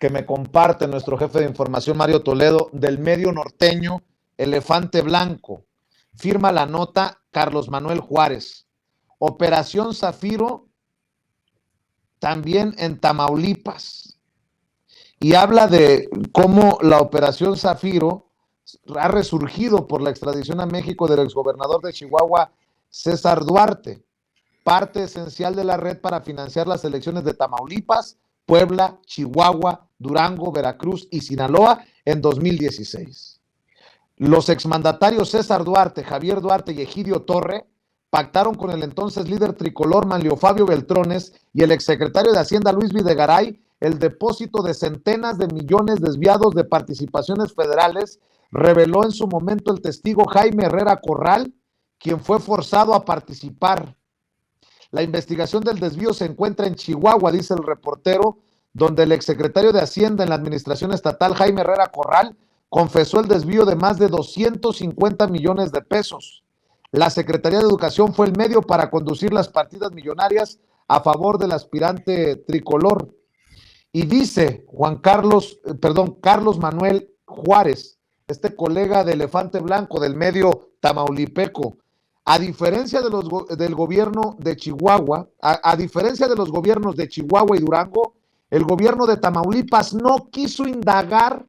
que me comparte nuestro jefe de información, Mario Toledo, del medio norteño Elefante Blanco. Firma la nota Carlos Manuel Juárez. Operación Zafiro, también en Tamaulipas. Y habla de cómo la Operación Zafiro ha resurgido por la extradición a México del exgobernador de Chihuahua, César Duarte, parte esencial de la red para financiar las elecciones de Tamaulipas, Puebla, Chihuahua, Durango, Veracruz y Sinaloa en 2016. Los exmandatarios César Duarte, Javier Duarte y Egidio Torre pactaron con el entonces líder tricolor Manlio Fabio Beltrones y el exsecretario de Hacienda Luis Videgaray el depósito de centenas de millones desviados de participaciones federales, reveló en su momento el testigo Jaime Herrera Corral, quien fue forzado a participar. La investigación del desvío se encuentra en Chihuahua, dice el reportero, donde el exsecretario de Hacienda en la administración estatal, Jaime Herrera Corral, confesó el desvío de más de 250 millones de pesos. La Secretaría de Educación fue el medio para conducir las partidas millonarias a favor del aspirante tricolor. Y dice Carlos Manuel Juárez, este colega de Elefante Blanco del medio tamaulipeco, a diferencia de del gobierno de Chihuahua, a diferencia de los gobiernos de Chihuahua y Durango, el gobierno de Tamaulipas no quiso indagar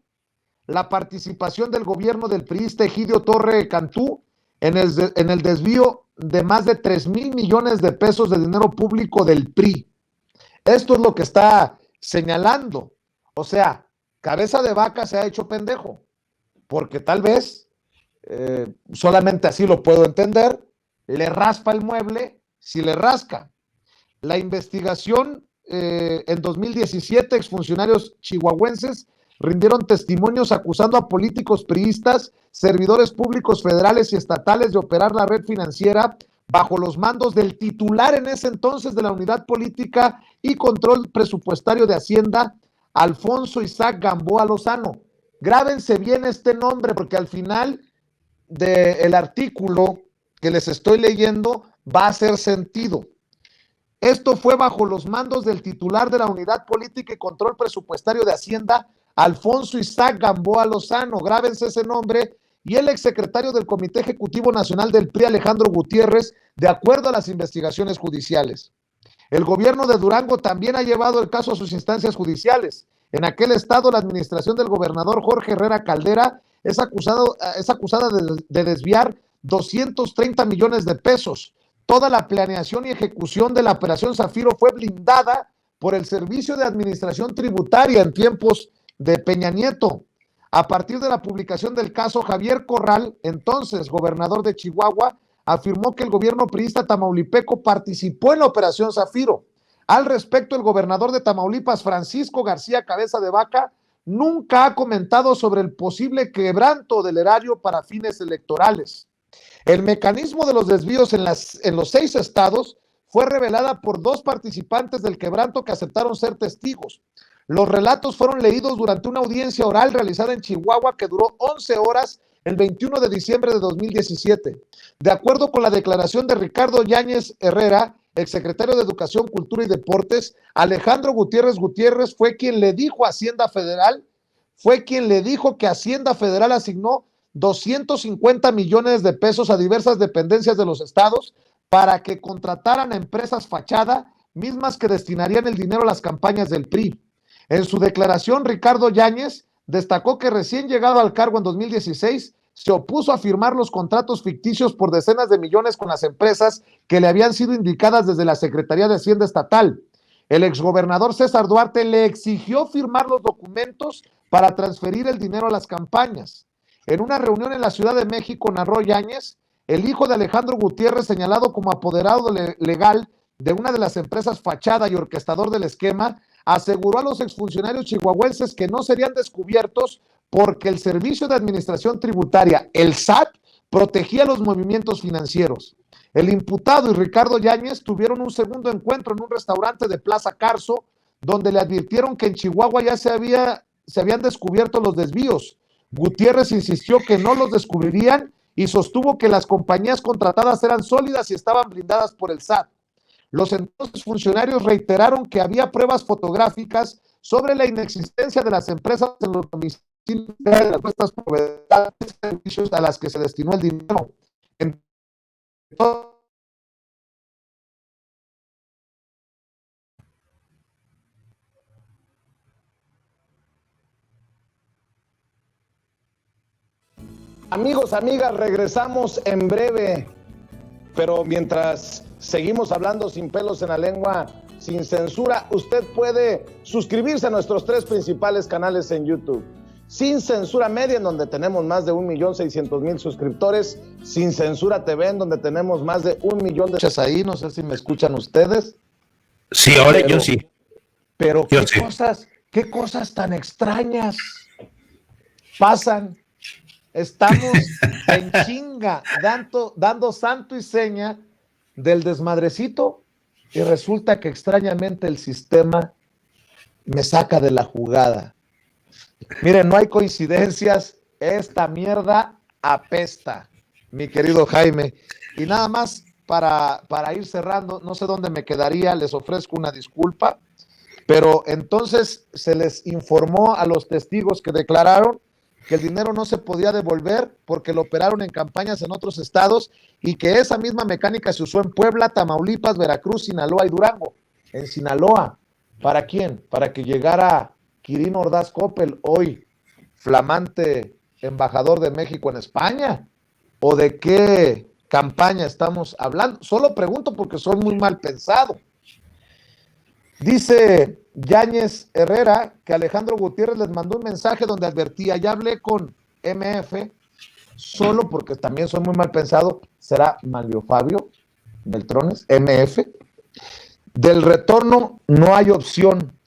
la participación del gobierno del priista Egidio Torre Cantú en el desvío de más de 3,000 millones de pesos de dinero público del PRI. Esto es lo que está señalando. O sea, Cabeza de Vaca se ha hecho pendejo, porque tal vez, solamente así lo puedo entender, le raspa el mueble si le rasca. La investigación, en 2017, exfuncionarios chihuahuenses rindieron testimonios acusando a políticos priistas, servidores públicos federales y estatales de operar la red financiera bajo los mandos del titular en ese entonces de la Unidad Política y Control Presupuestario de Hacienda, Alfonso Isaac Gamboa Lozano. Grábense bien este nombre, porque al final del artículo que les estoy leyendo va a hacer sentido. Esto fue bajo los mandos del titular de la Unidad Política y Control Presupuestario de Hacienda, Alfonso Isaac Gamboa Lozano. Grábense ese nombre. Y el exsecretario del Comité Ejecutivo Nacional del PRI, Alejandro Gutiérrez, de acuerdo a las investigaciones judiciales. El gobierno de Durango también ha llevado el caso a sus instancias judiciales. En aquel estado, la administración del gobernador Jorge Herrera Caldera es acusada de desviar 230 millones de pesos. Toda la planeación y ejecución de la Operación Zafiro fue blindada por el Servicio de Administración Tributaria en tiempos de Peña Nieto. A partir de la publicación del caso, Javier Corral, entonces gobernador de Chihuahua, afirmó que el gobierno priista tamaulipeco participó en la Operación Zafiro. Al respecto, el gobernador de Tamaulipas, Francisco García Cabeza de Vaca, nunca ha comentado sobre el posible quebranto del erario para fines electorales. El mecanismo de los desvíos en los 6 estados fue revelada por 2 participantes del quebranto que aceptaron ser testigos. Los relatos fueron leídos durante una audiencia oral realizada en Chihuahua que duró 11 horas el 21 de diciembre de 2017. De acuerdo con la declaración de Ricardo Yáñez Herrera, exsecretario de Educación, Cultura y Deportes, Alejandro Gutiérrez fue quien le dijo a Hacienda Federal, que Hacienda Federal asignó 250 millones de pesos a diversas dependencias de los estados para que contrataran a empresas fachada, mismas que destinarían el dinero a las campañas del PRI. En su declaración, Ricardo Yáñez destacó que recién llegado al cargo en 2016, se opuso a firmar los contratos ficticios por decenas de millones con las empresas que le habían sido indicadas desde la Secretaría de Hacienda Estatal. El exgobernador César Duarte le exigió firmar los documentos para transferir el dinero a las campañas. En una reunión en la Ciudad de México, narró Yáñez, el hijo de Alejandro Gutiérrez, señalado como apoderado legal de una de las empresas fachada y orquestador del esquema, aseguró a los exfuncionarios chihuahuenses que no serían descubiertos porque el Servicio de Administración Tributaria, el SAT, protegía los movimientos financieros. El imputado y Ricardo Yáñez tuvieron un segundo encuentro en un restaurante de Plaza Carso, donde le advirtieron que en Chihuahua ya se habían descubierto los desvíos. Gutiérrez insistió que no los descubrirían y sostuvo que las compañías contratadas eran sólidas y estaban blindadas por el SAT. Los entonces funcionarios reiteraron que había pruebas fotográficas sobre la inexistencia de las empresas en los domicilios de las puestas proveedoras de servicios a las que se destinó el dinero. Amigos, amigas, regresamos en breve, pero mientras seguimos hablando sin pelos en la lengua, sin censura, usted puede suscribirse a nuestros 3 principales canales en YouTube. Sin Censura Media, en donde tenemos más de 1.600.000 suscriptores. Sin Censura TV, en donde tenemos más de 1 millón de... Ahí, no sé si me escuchan ustedes. Sí, ahora yo sí. Pero qué cosas tan extrañas pasan. Estamos en chinga, dando santo y seña del desmadrecito, y resulta que extrañamente el sistema me saca de la jugada. Miren, no hay coincidencias, esta mierda apesta, mi querido Jaime. Y nada más para ir cerrando, no sé dónde me quedaría, les ofrezco una disculpa, pero entonces se les informó a los testigos que declararon que el dinero no se podía devolver porque lo operaron en campañas en otros estados y que esa misma mecánica se usó en Puebla, Tamaulipas, Veracruz, Sinaloa y Durango. En Sinaloa, ¿para quién? Para que llegara Quirino Ordaz Coppel, hoy flamante embajador de México en España. ¿O de qué campaña estamos hablando? Solo pregunto porque soy muy mal pensado. Dice Yáñez Herrera que Alejandro Gutiérrez les mandó un mensaje donde advertía: ya hablé con MF, solo porque también soy muy mal pensado, será Manlio Fabio Beltrones, MF. Del retorno no hay opción.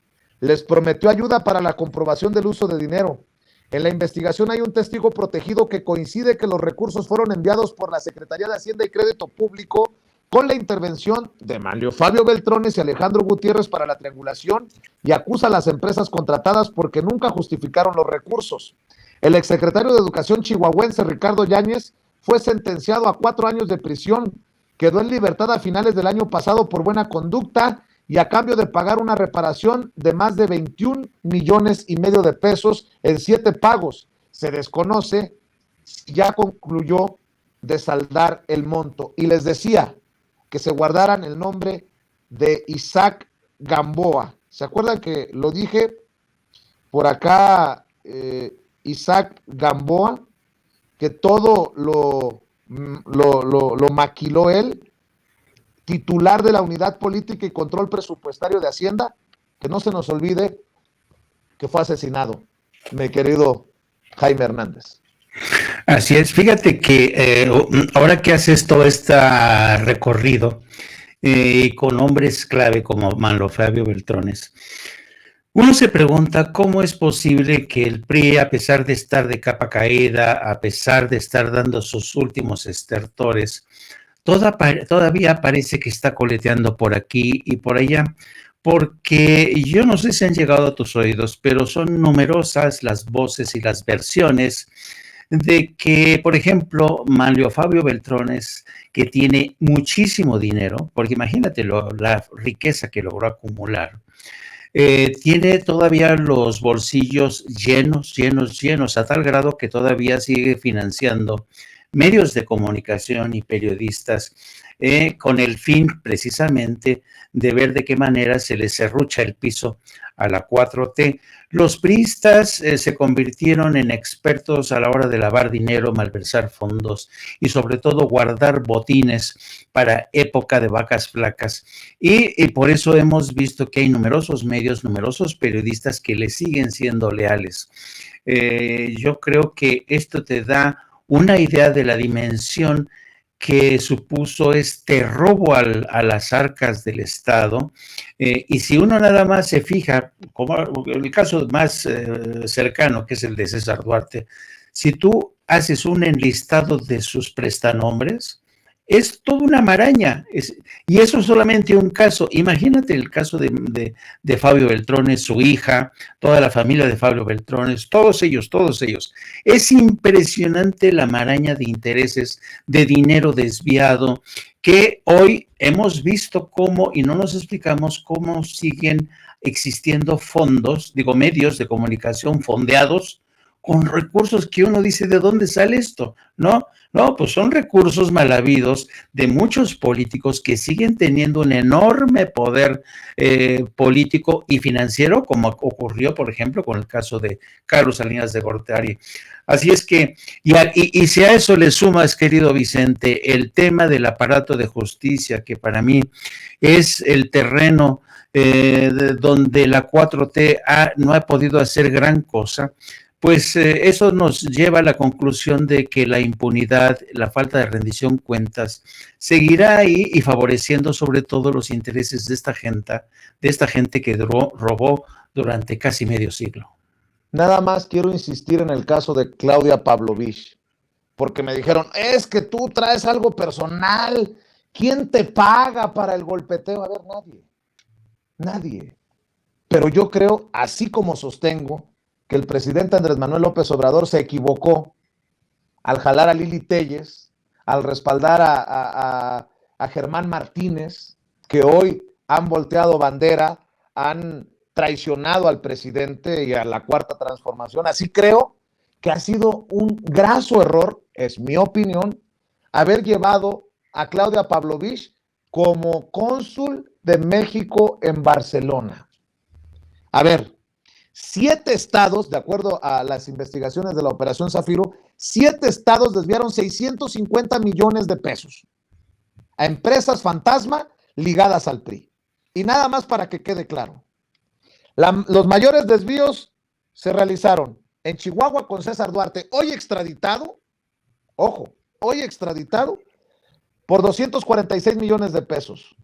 Les prometió ayuda para la comprobación del uso de dinero. En la investigación hay un testigo protegido que coincide que los recursos fueron enviados por la Secretaría de Hacienda y Crédito Público con la intervención de Manlio Fabio Beltrones y Alejandro Gutiérrez para la triangulación, y acusa a las empresas contratadas porque nunca justificaron los recursos. El exsecretario de Educación chihuahuense Ricardo Yáñez fue sentenciado a 4 años de prisión. Quedó en libertad a finales del año pasado por buena conducta y a cambio de pagar una reparación de más de 21 millones y medio de pesos en 7 pagos. Se desconoce si ya concluyó de saldar el monto. Y les decía que se guardaran el nombre de Isaac Gamboa. ¿Se acuerdan que lo dije por acá? Isaac Gamboa, que todo lo maquiló él, titular de la Unidad Política y Control Presupuestario de Hacienda, que no se nos olvide que fue asesinado, mi querido Jaime Hernández. Así es, fíjate que ahora que haces todo este recorrido con hombres clave como Manlio Fabio Beltrones, uno se pregunta cómo es posible que el PRI, a pesar de estar de capa caída, a pesar de estar dando sus últimos estertores, todavía parece que está coleteando por aquí y por allá, porque yo no sé si han llegado a tus oídos, pero son numerosas las voces y las versiones de que, por ejemplo, Manlio Fabio Beltrones, que tiene muchísimo dinero, porque imagínate la riqueza que logró acumular, tiene todavía los bolsillos llenos, a tal grado que todavía sigue financiando medios de comunicación y periodistas con el fin precisamente de ver de qué manera se les serrucha el piso a la 4T. Los priistas se convirtieron en expertos a la hora de lavar dinero, malversar fondos y sobre todo guardar botines para época de vacas flacas. Y por eso hemos visto que hay numerosos medios, numerosos periodistas que le siguen siendo leales. Yo creo que esto te da una idea de la dimensión que supuso este robo a las arcas del Estado. Y si uno nada más se fija, como el caso más cercano, que es el de César Duarte, si tú haces un enlistado de sus prestanombres, es toda una maraña, y eso es solamente un caso. Imagínate el caso de Fabio Beltrones, su hija, toda la familia de Fabio Beltrones, todos ellos. Es impresionante la maraña de intereses, de dinero desviado, que hoy hemos visto cómo, y no nos explicamos cómo siguen existiendo fondos, digo, medios de comunicación fondeados con recursos que uno dice, ¿de dónde sale esto? No, pues son recursos mal habidos de muchos políticos que siguen teniendo un enorme poder político y financiero, como ocurrió, por ejemplo, con el caso de Carlos Salinas de Gortari. Así es que, y si a eso le sumas, querido Vicente, el tema del aparato de justicia, que para mí es el terreno donde la 4T no ha podido hacer gran cosa, pues eso nos lleva a la conclusión de que la impunidad, la falta de rendición de cuentas, seguirá ahí y favoreciendo sobre todo los intereses de esta gente que robó durante casi medio siglo. Nada más quiero insistir en el caso de Claudia Pavlovich, porque me dijeron, es que tú traes algo personal, ¿quién te paga para el golpeteo? A ver, nadie. Pero yo creo, así como sostengo, que el presidente Andrés Manuel López Obrador se equivocó al jalar a Lili Téllez, al respaldar a Germán Martínez, que hoy han volteado bandera, han traicionado al presidente y a la Cuarta Transformación. Así creo que ha sido un graso error, es mi opinión, haber llevado a Claudia Pavlovich como cónsul de México en Barcelona. A ver, 7 estados, de acuerdo a las investigaciones de la Operación Zafiro, 7 estados desviaron 650 millones de pesos a empresas fantasma ligadas al PRI. Y nada más para que quede claro, los mayores desvíos se realizaron en Chihuahua con César Duarte, hoy extraditado, ojo, hoy extraditado por 246 millones de pesos.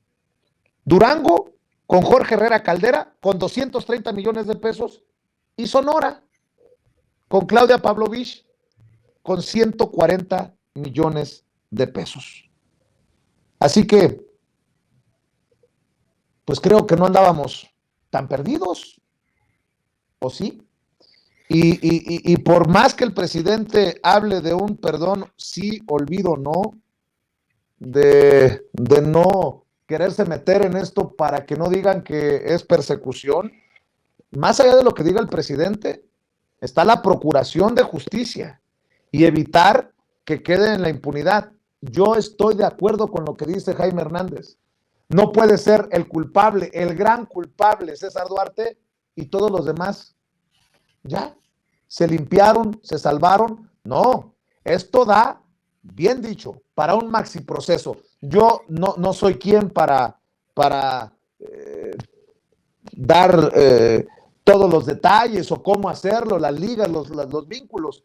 Durango con Jorge Herrera Caldera con 230 millones de pesos y Sonora con Claudia Pavlovich con 140 millones de pesos. Así que, pues creo que no andábamos tan perdidos, ¿o sí? Y por más que el presidente hable de un perdón, sí, olvido, no, de no quererse meter en esto para que no digan que es persecución, más allá de lo que diga el presidente, está la procuración de justicia y evitar que quede en la impunidad. Yo estoy de acuerdo con lo que dice Jaime Hernández. No puede ser el culpable, el gran culpable, César Duarte, y todos los demás ya se limpiaron, se salvaron. No, esto da, bien dicho, para un maxi proceso. Yo no soy quien para dar todos los detalles o cómo hacerlo, las ligas, los vínculos,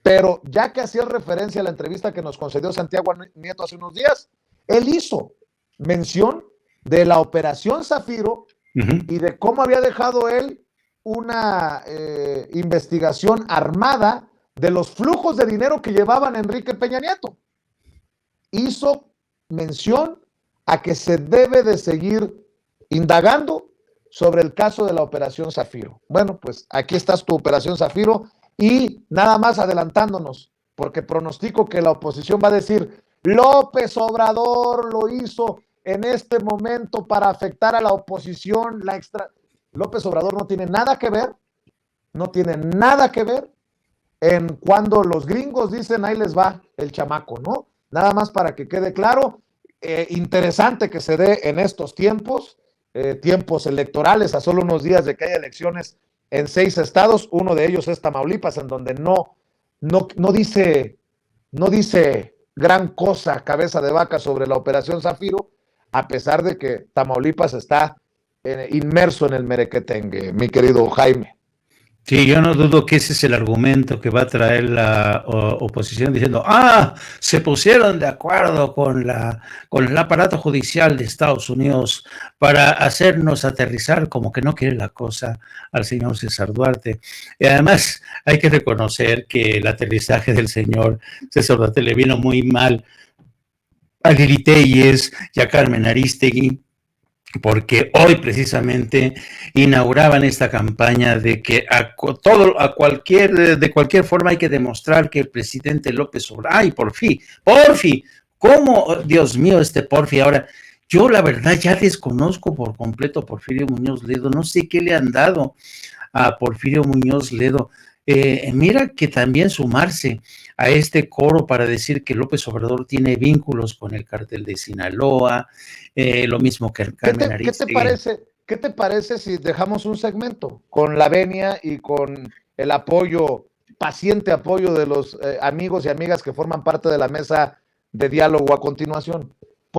pero ya que hacía referencia a la entrevista que nos concedió Santiago Nieto hace unos días, él hizo mención de la Operación Zafiro y de cómo había dejado él una investigación armada de los flujos de dinero que llevaban Enrique Peña Nieto. Hizo mención a que se debe de seguir indagando sobre el caso de la Operación Zafiro. Bueno, pues aquí está tu Operación Zafiro y nada más adelantándonos, porque pronostico que la oposición va a decir, López Obrador lo hizo en este momento para afectar a la oposición, López Obrador no tiene nada que ver en cuando los gringos dicen ahí les va el chamaco, ¿no? Nada más para que quede claro, interesante que se dé en estos tiempos electorales, a solo unos días de que haya elecciones en 6 estados, uno de ellos es Tamaulipas, en donde no dice gran cosa cabeza de vaca sobre la Operación Zafiro, a pesar de que Tamaulipas está inmerso en el merequetengue, mi querido Jaime. Sí, yo no dudo que ese es el argumento que va a traer la oposición diciendo, se pusieron de acuerdo con el aparato judicial de Estados Unidos para hacernos aterrizar como que no quiere la cosa al señor César Duarte. Y además hay que reconocer que el aterrizaje del señor César Duarte le vino muy mal a Lili Téllez y a Carmen Aristegui, porque hoy precisamente inauguraban esta campaña de que de cualquier forma hay que demostrar que el presidente López Obrador, por fin, ¿cómo, Dios mío, Porfi? Ahora, Yo la verdad ya desconozco por completo a Porfirio Muñoz Ledo, no sé qué le han dado a Porfirio Muñoz Ledo. Mira que también sumarse a este coro para decir que López Obrador tiene vínculos con el cártel de Sinaloa, lo mismo que Carmen Aristegui. ¿Qué te parece si dejamos un segmento con la venia y con el apoyo, paciente apoyo de los amigos y amigas que forman parte de la mesa de diálogo a continuación?